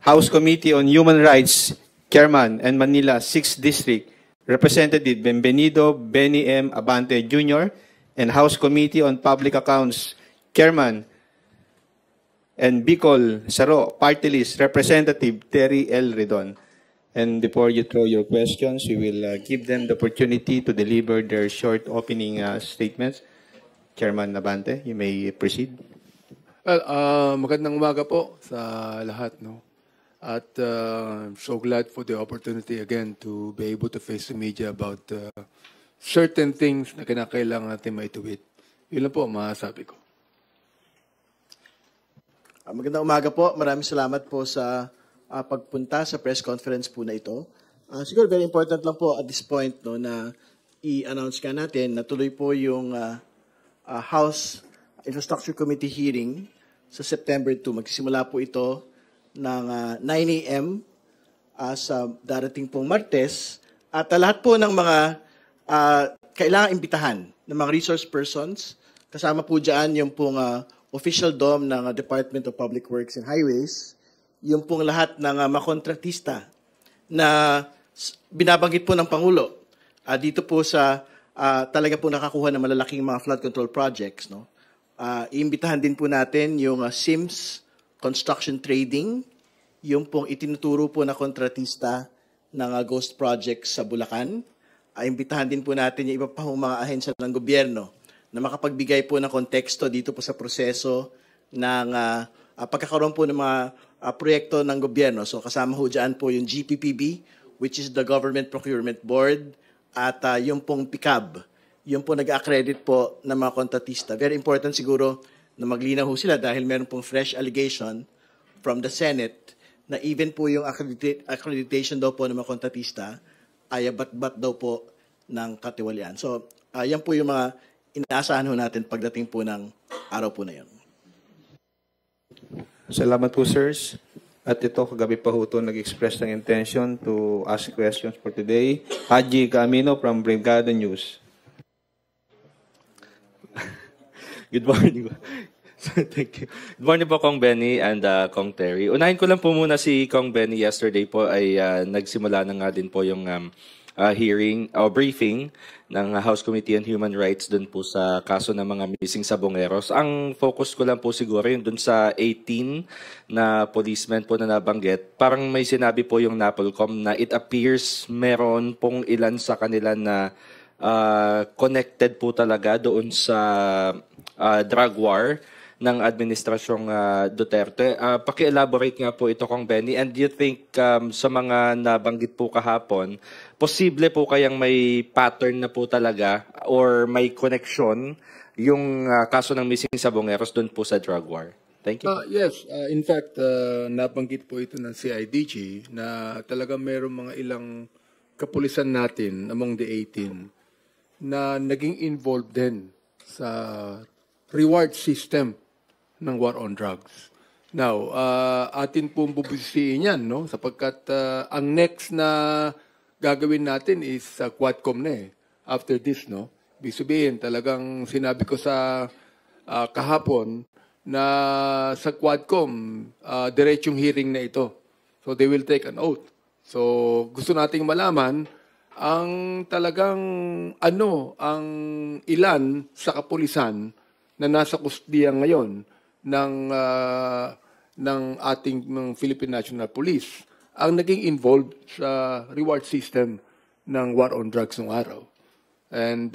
House Committee on Human Rights, Chairman, and Manila 6th District, Representative Benvenido Benny M. Abante Jr., and House Committee on Public Accounts, Chairman, and Bicol Saro Party List, Representative Terry L. Redon. And before you throw your questions, we will give them the opportunity to deliver their short opening statements. Chairman Abante, you may proceed. Well, magandang umaga po sa lahat, no? At so glad for the opportunity again to be able to face the media about certain things na kinakailangan natin maituwid. Yun lang po masasabi ko. Magandang umaga po. Maraming salamat po sa pagpunta sa press conference po na ito. Siguro very important lang po at this point, no, na i-announce ka natin na tuloy po yung House Infrastructure Committee hearing sa September 2. Magsisimula po ito ng 9 a.m. Sa darating pong Martes. At lahat po ng mga kailangang imbitahan ng mga resource persons. Kasama po dyan yung pong official DOM ng Department of Public Works and Highways. Yung pong lahat ng makontratista na binabanggit po ng Pangulo. Dito po sa talaga po nakakuha ng malalaking mga flood control projects, no? Iimbitahan din po natin yung Sims Construction Trading, yung pong itinuturo po na kontratista ng Ghost Projects sa Bulacan. Iimbitahan din po natin yung iba pa mga ahensya ng gobyerno na makapagbigay po ng konteksto dito po sa proseso ng pagkakaroon po ng mga proyekto ng gobyerno. So kasama ho dyan po yung GPPB, which is the Government Procurement Board, at yung pong PICAB, yung po nag-accredit po ng mga kontratista. Very important siguro na maglinaw ho sila dahil meron pong fresh allegation from the Senate na even po yung accreditation daw po ng mga kontratista ay bat-bat daw po ng katiwalian. So, yan po yung mga inaasahan ho natin pagdating po ng araw po na yun. Salamat po, sirs. At ito, kagabi pa ho ito nag-express ng intention to ask questions for today. Haji Camino from Brigada News. Good morning. Thank you. Good morning po, Kong Benny and Kong Terry. Unahin ko lang po muna si Kong Benny. Yesterday po ay nagsimula na nga din po yung hearing o briefing ng House Committee on Human Rights dun po sa kaso ng mga missing sabongeros. Ang focus ko lang po siguro yung dun sa 18 na policemen po na nabanggit. Parang may sinabi po yung NAPOLCOM na it appears meron pong ilan sa kanila na connected po talaga doon sa drug war ng administrasyong Duterte. Paki-elaborate nga po ito, Kong Benny. And do you think sa mga nabanggit po kahapon, posible po kayang may pattern na po talaga or may connection yung kaso ng missing sabongeros doon po sa drug war? Thank you. Yes, in fact, nabanggit po ito ng CIDG na talagang mayroong mga ilang kapulisan natin among the 18 na naging involved din sa reward system ng war on drugs. Now, atin pong bubusisiin yan, no? Sapagkat ang next na gagawin natin is Quadcom na eh. After this, no? Ibig sabihin, talagang sinabi ko sa kahapon na sa Quadcom, diretsong hearing na ito. So, they will take an oath. So, gusto nating malaman ang talagang ang ilan sa kapulisan na nasa kusdiya ngayon ng ating Philippine National Police ang naging involved sa reward system ng war on drugs ng araw. And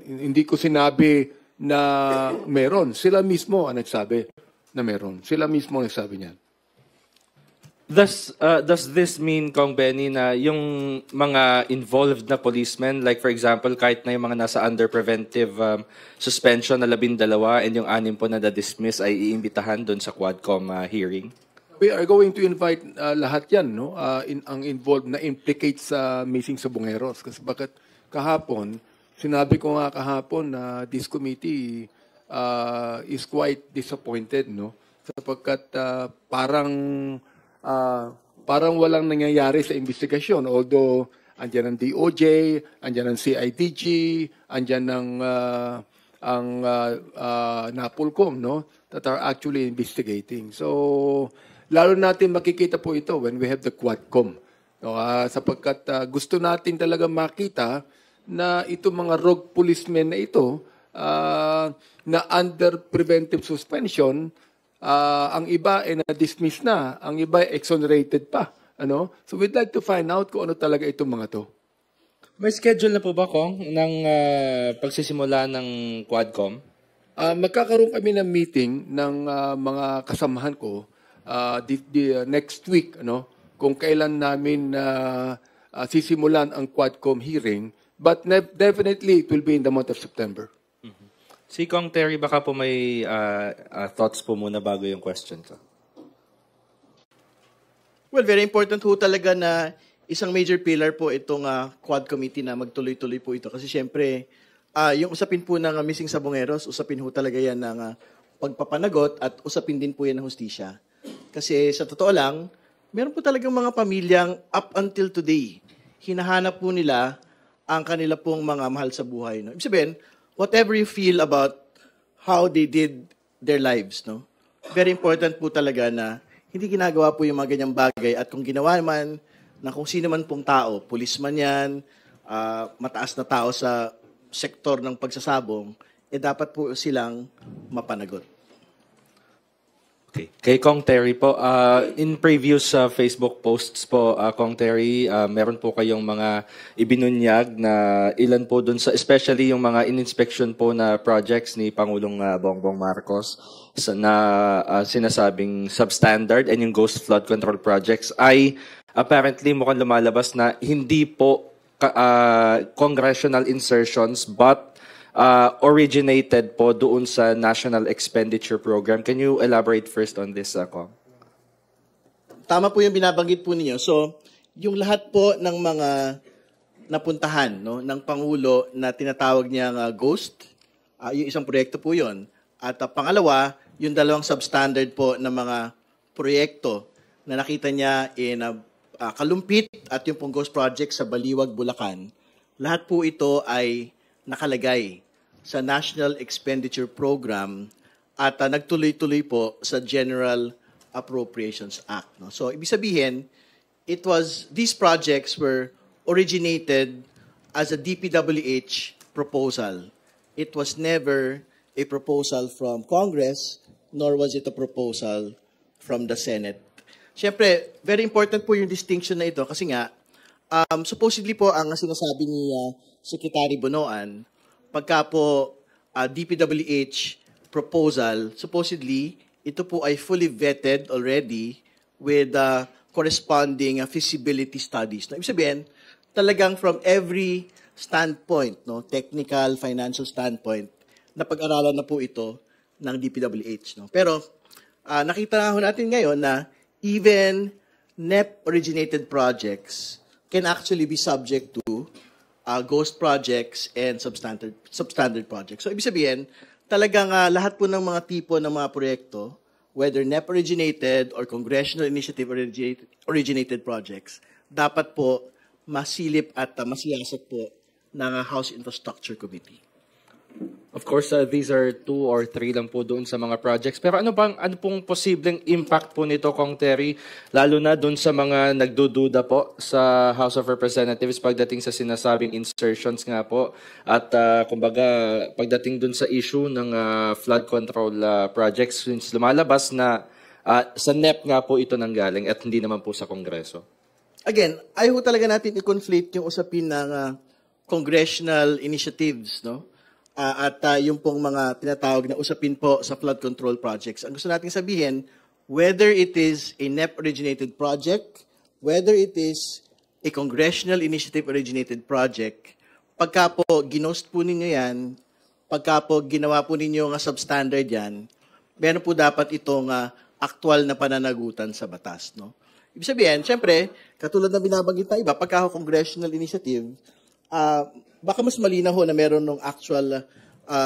hindi ko sinabi na meron. Sila mismo ang nagsabi na meron. Sila mismo ang nagsabi niyan. Does this mean, Kong Benny, na yung mga involved na policemen, like for example, kahit na yung mga nasa under preventive suspension na 12 and yung 6 po na na-dismiss ay iimbitahan doon sa Quadcom hearing? We are going to invite lahat yan, no? Ang involved na implicate sa missing sabongeros. Kasi bakit kahapon, sinabi ko nga kahapon na this committee is quite disappointed, no? Sapagkat parang walang nangyayari sa investigasyon. Although, andyan ang DOJ, andyan ang CIDG, andyan ang NAPOLCOM, no? That are actually investigating. So, Lalo natin makikita po ito when we have the Quadcom. No, sapagkat gusto natin talaga makita na itong mga rogue policemen na ito na under preventive suspension, ang iba ay na-dismiss na, ang iba ay exonerated pa. Ano? So we'd like to find out kung ano talaga itong mga to. May schedule na po ba, Kong, ng pagsisimula ng Quadcom? Magkakaroon kami ng meeting ng mga kasamahan ko next week, ano, kung kailan namin sisimulan ang Quadcom hearing, but definitely it will be in the month of September. Si Kong Terry, baka po may thoughts po muna bago yung question ko. Well, very important po talaga na isang major pillar po itong Quad Committee na magtuloy-tuloy po ito. Kasi syempre, yung usapin po ng missing sabongeros, usapin po talaga yan ng pagpapanagot at usapin din po yan ng hustisya. Kasi sa totoo lang, meron po talagang mga pamilyang up until today, hinahanap po nila ang kanila pong mga mahal sa buhay. No? Ibig sabihin, whatever you feel about how they did their lives, no? Very important po talaga na hindi ginagawa po yung mga ganyang bagay at kung ginawa man na kung sino man pong tao, pulis man yan, mataas na tao sa sektor ng pagsasabong, dapat po silang mapanagot. Okay. Kay Kong Terry po, in previous Facebook posts po, Kong Terry, meron po kayong mga ibinunyag na ilan po dun sa, especially yung mga in-inspection po na projects ni Pangulong Bongbong Marcos na sinasabing substandard and yung ghost flood control projects ay apparently mukhang lumalabas na hindi po congressional insertions but originated po doon sa National Expenditure Program. Can you elaborate first on this, Kong? Tama po yung binabanggit po ninyo. So, yung lahat po ng mga napuntahan no, ng Pangulo na tinatawag niyang ghost, yung isang proyekto po yun. At pangalawa, yung dalawang substandard po ng mga proyekto na nakita niya in Kalumpit at yung pong ghost project sa Baliwag, Bulacan. Lahat po ito ay nakalagay sa National Expenditure Program at nagtuloy-tuloy po sa General Appropriations Act. No? So, ibig sabihin, these projects were originated as a DPWH proposal. It was never a proposal from Congress, nor was it a proposal from the Senate. Siyempre, very important po yung distinction na ito kasi nga, supposedly po ang sinasabi ni Secretary Bonoan, pagka po DPWH proposal, supposedly, ito po ay fully vetted already with corresponding feasibility studies. No? Ibig sabihin, talagang from every standpoint, no, technical, financial standpoint, napag-aralan na po ito ng DPWH. No? Pero nakita natin ngayon na even NEP-originated projects can actually be subject to ghost projects and substandard projects. So, ibig sabihin, talagang lahat po ng mga tipo ng mga proyekto, whether NEP-originated or congressional initiative-originated projects, dapat po masilip at masiyasat po ng House Infrastructure Committee. Of course, these are 2 or 3 lang po doon sa mga projects. Pero ano pong posibleng impact po nito, Kong Terry, lalo na doon sa mga nagdududa po sa House of Representatives pagdating sa sinasabing insertions nga po at kumbaga pagdating doon sa issue ng flood control projects since lumalabas na sa NEP nga po ito nanggaling at hindi naman po sa Kongreso. Again, ayaw talaga natin i-conflate yung usapin ng congressional initiatives, no? At yung pong mga tinatawag na usapin po sa flood control projects. Ang gusto nating sabihin, whether it is a NEP-originated project, whether it is a congressional initiative-originated project, pagka po ginost po ninyo yan, pagka po ginawa po ninyo nga substandard yan, meron po dapat itong aktual na pananagutan sa batas. No? Ibig sabihin, syempre, katulad na binabanggit na iba, pagka congressional initiative, baka mas malinaw ho na meron ng actual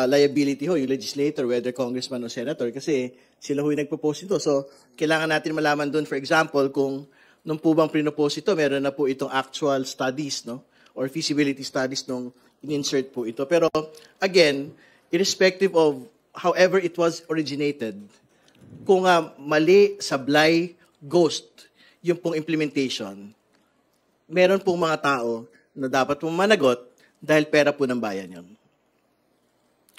liability ho, yung legislator, whether congressman o senator, kasi sila ho yung nagpo-post ito. So, kailangan natin malaman doon, for example, kung nung po bang pinopose ito, meron na po itong actual studies, no? Or feasibility studies nung in-insert po ito. Pero, again, irrespective of however it was originated, kung mali, sablay, ghost yung pong implementation, meron pong mga tao na dapat pong managot dahil pera po ng bayan yun.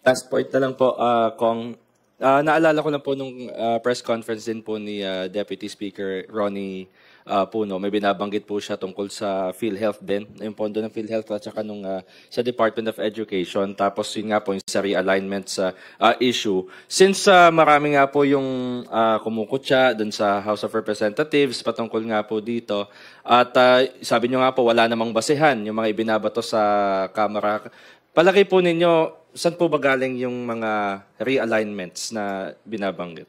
Last point na lang po, Kong. Naalala ko lang po nung press conference din po ni Deputy Speaker Ronnie Puno. May binabanggit po siya tungkol sa PhilHealth din, yung pondo ng PhilHealth at saka nung sa Department of Education. Tapos yun nga po yung sa realignment sa issue. Since marami nga po yung kumukutya dun sa House of Representatives patungkol nga po dito. At sabi nyo nga po wala namang basehan yung mga ibinabato sa Kamara. Palagay po ninyo, saan po ba galing yung mga realignments na binabanggit?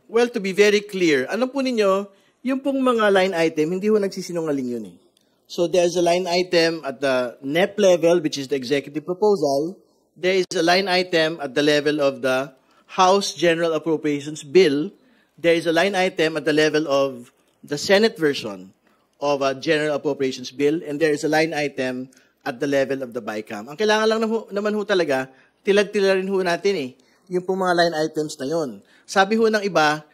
Well, to be very clear, ano po ninyo, yung pong mga line item, hindi ho nagsisinungaling yun eh. So there's a line item at the NEP level, which is the executive proposal. There is a line item at the level of the House General Appropriations Bill. There is a line item at the level of the Senate version of a General Appropriations Bill. And there is a line item at the level of the BICAM. Ang kailangan lang naman ho talaga, tilag-tila rin ho natin eh, yung pong mga line items na yon. Sabi ho ng iba,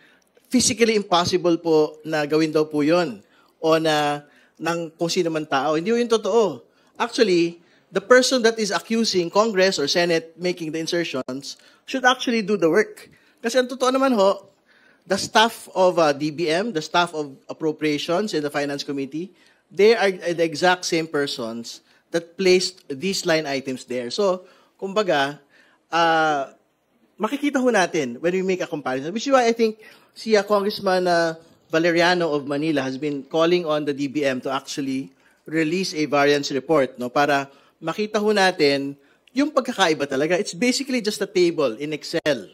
physically impossible po na gawin daw po yon o na ng kung sino man tao. Hindi ho yung totoo. Actually, the person that is accusing Congress or Senate making the insertions should actually do the work. Kasi ang totoo naman ho, the staff of DBM, the staff of appropriations in the Finance Committee, they are the exact same persons that placed these line items there. So, kumbaga, makikita ho natin when we make a comparison. Which is why I think si Congressman Valeriano of Manila has been calling on the DBM to actually release a variance report, no, para makita ho natin yung pagkakaiba talaga. It's basically just a table in Excel.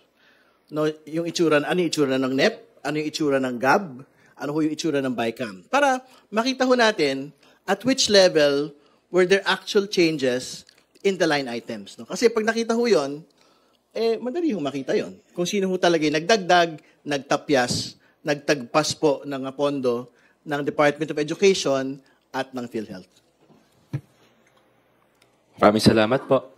No, yung itsura, ano yung itsura ng NEP, ano yung itsura ng GAB, ano ho yung itsura ng BICAM. Para makita ho natin at which level were there actual changes in the line items. No? Kasi pag nakita ho yun, madali ho makita yon. Kung sino ho talaga yung nagdagdag, nagtapyas, nagtagpas po ng pondo ng Department of Education at ng PhilHealth. Maraming salamat po.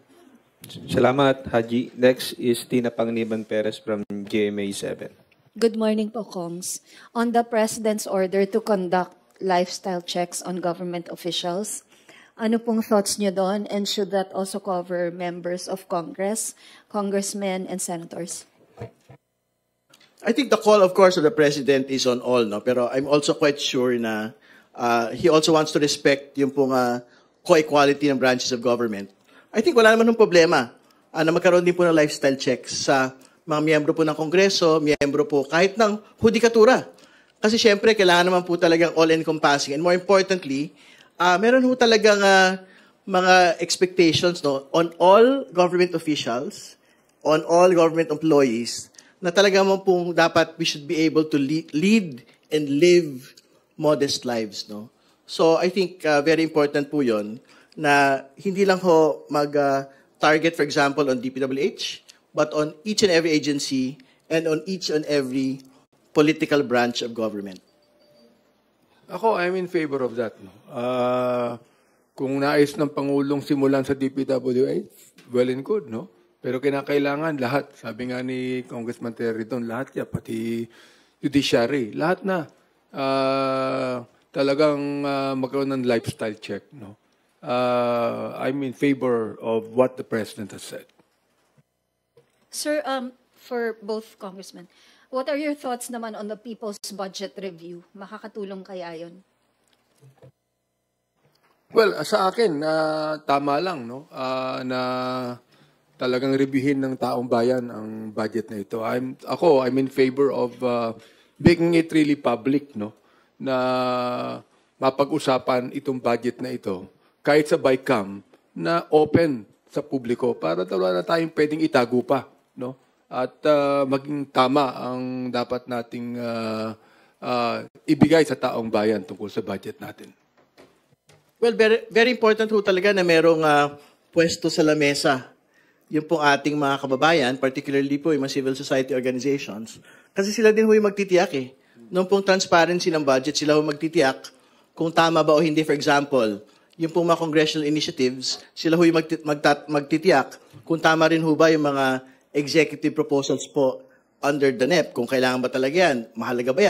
Salamat, Haji. Next is Tina Panganiban Perez from GMA 7. Good morning po, Kongs. On the President's order to conduct lifestyle checks on government officials, ano pong thoughts niyo doon? And should that also cover members of Congress, congressmen, and senators? I think the call, of course, of the President is on all, no? Pero I'm also quite sure na he also wants to respect yung pong co-equality ng branches of government. I think wala naman ng problema na magkaroon din po ng lifestyle checks sa mga miyembro po ng Kongreso, miyembro po kahit ng hudikatura. Kasi syempre, kailangan naman po talagang all-encompassing. And more importantly, meron ho talagang mga expectations, no, on all government officials, on all government employees, na talagang mo pong dapat we should be able to lead and live modest lives, no. So I think very important po 'yon na hindi lang ho mag-target, for example, on DPWH, but on each and every agency and on each and every political branch of government. Ako, I'm in favor of that. No? Kung nais ng Pangulong simulan sa DPWH, well and good, no? Pero kinakailangan lahat, sabi nga ni Congressman Terry doon, lahat niya, pati judiciary, lahat na talagang magkaroon ng lifestyle check, no? I'm in favor of what the President has said. Sir, for both congressmen, what are your thoughts naman on the People's Budget Review? Makakatulong kaya yun? Well, sa akin, tama lang, no? Na talagang reviewin ng taong bayan ang budget na ito. I'm in favor of making it really public, no? Na mapag-usapan itong budget na ito, kahit sa BICAM, na open sa publiko para wala na tayong pwedeng itago pa, no? At maging tama ang dapat nating ibigay sa taong bayan tungkol sa budget natin. Well, very, very important po talaga na merong pwesto sa lamesa yung pong ating mga kababayan, particularly po yung mga civil society organizations. Kasi sila din ho yung magtitiyak eh. Nung pong transparency ng budget, sila ho magtitiyak kung tama ba o hindi. For example, yung pong mga congressional initiatives, sila ho yung magtitiyak kung tama rin ho ba yung mga executive proposals po under the NEP kung kailangan ba talaga yan, mahalaga ba yan?